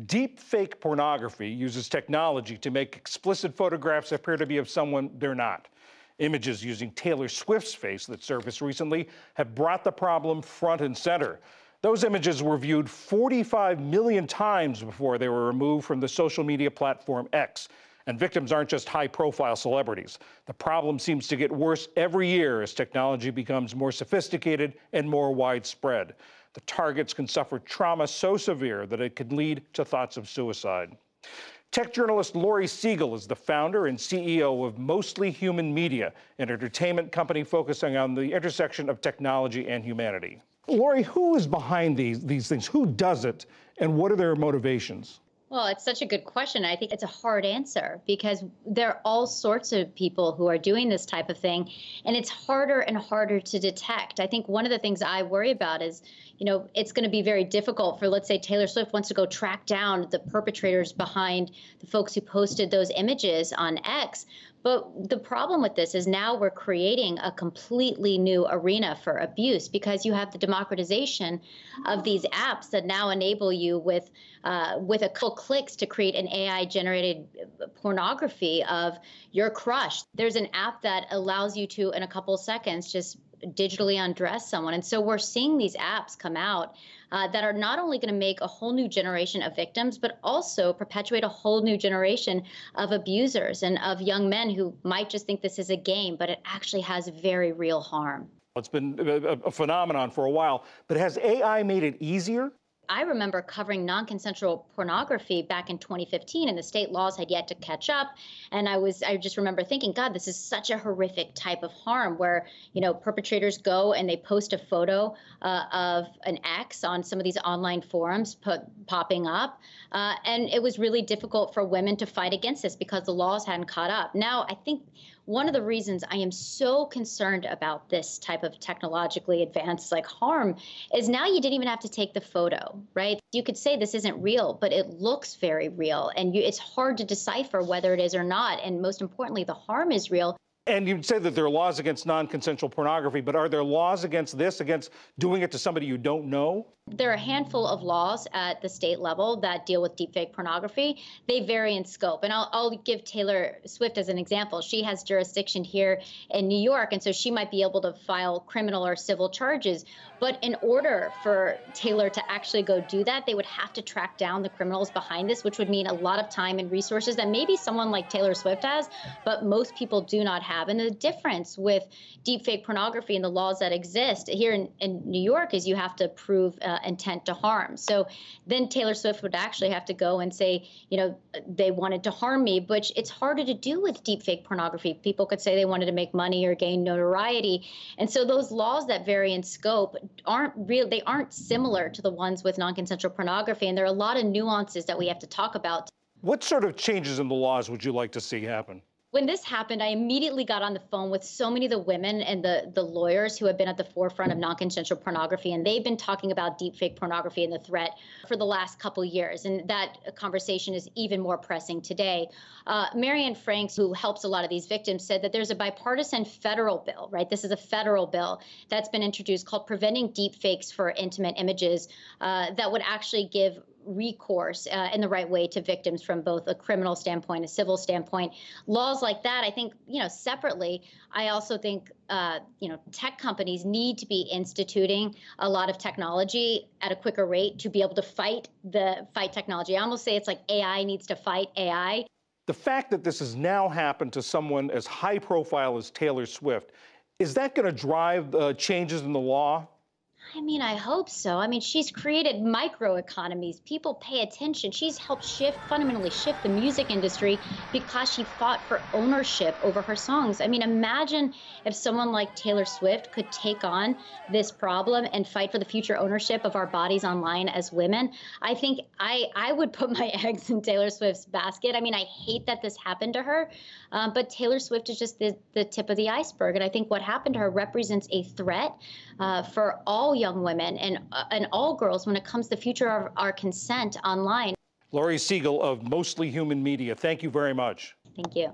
Deep fake pornography uses technology to make explicit photographs appear to be of someone they're not. Images using Taylor Swift's face that surfaced recently have brought the problem front and center. Those images were viewed 45 million times before they were removed from the social media platform X. And victims aren't just high-profile celebrities. The problem seems to get worse every year as technology becomes more sophisticated and more widespread. The targets can suffer trauma so severe that it could lead to thoughts of suicide. Tech journalist Laurie Siegel is the founder and CEO of Mostly Human Media, an entertainment company focusing on the intersection of technology and humanity. Laurie, who is behind these things? Who does it, and what are their motivations? Well, it's such a good question. I think it's a hard answer because there are all sorts of people who are doing this type of thing, and it's harder and harder to detect. I think one of the things I worry about is, it's going to be very difficult for, let's say, Taylor Swift wants to go track down the perpetrators behind the folks who posted those images on X. But the problem with this is now we're creating a completely new arena for abuse because you have the democratization of these apps that now enable you with a couple clicks to create an AI-generated pornography of your crush. There's an app that allows you to, in a couple of seconds, just digitally undress someone. And so we're seeing these apps come out that are not only going to make a whole new generation of victims, but also perpetuate a whole new generation of abusers and of young men who might just think this is a game, but it actually has very real harm. It's been a phenomenon for a while, but has AI made it easier? I remember covering non-consensual pornography back in 2015, and the state laws had yet to catch up. And I just remember thinking, God, this is such a horrific type of harm where, perpetrators go and they post a photo of an X on some of these online forums popping up. And it was really difficult for women to fight against this because the laws hadn't caught up. Now, I think one of the reasons I am so concerned about this type of technologically advanced harm is now you didn't even have to take the photo, right? You could say this isn't real, but it looks very real. And it's hard to decipher whether it is or not. And most importantly, the harm is real. And you'd say that there are laws against non-consensual pornography, but are there laws against this, against doing it to somebody you don't know? There are a handful of laws at the state level that deal with deepfake pornography. They vary in scope. And I'll give Taylor Swift as an example. She has jurisdiction here in New York, and so she might be able to file criminal or civil charges. But in order for Taylor to actually go do that, they would have to track down the criminals behind this, which would mean a lot of time and resources that maybe someone like Taylor Swift has, but most people do not have. And the difference with deepfake pornography and the laws that exist here in New York is you have to prove intent to harm. So then Taylor Swift would actually have to go and say, they wanted to harm me, but it's harder to do with deepfake pornography. People could say they wanted to make money or gain notoriety. And so those laws that vary in scope aren't real. They aren't similar to the ones with non-consensual pornography. And there are a lot of nuances that we have to talk about. What sort of changes in the laws would you like to see happen? When this happened, I immediately got on the phone with so many of the women and the lawyers who have been at the forefront of non-consensual pornography, and they've been talking about deepfake pornography and the threat for the last couple of years, and that conversation is even more pressing today. Marianne Franks, who helps a lot of these victims, said that there's a bipartisan federal bill, right? This is a federal bill that's been introduced called Preventing Deepfakes for Intimate Images that would actually give recourse in the right way to victims from both a criminal standpoint, a civil standpoint. Laws like that, I think, separately, I also think, tech companies need to be instituting a lot of technology at a quicker rate to be able to fight technology. I almost say it's like AI needs to fight AI. The fact that this has now happened to someone as high profile as Taylor Swift, is that going to drive changes in the law? I hope so. She's created microeconomies. People pay attention. She's helped fundamentally shift the music industry because she fought for ownership over her songs. Imagine if someone like Taylor Swift could take on this problem and fight for the future ownership of our bodies online as women. I think I would put my eggs in Taylor Swift's basket. I hate that this happened to her, but Taylor Swift is just the tip of the iceberg. And I think what happened to her represents a threat for all young women and all girls when it comes to the future of our consent online. Laurie Siegel of Mostly Human Media, thank you very much. Thank you.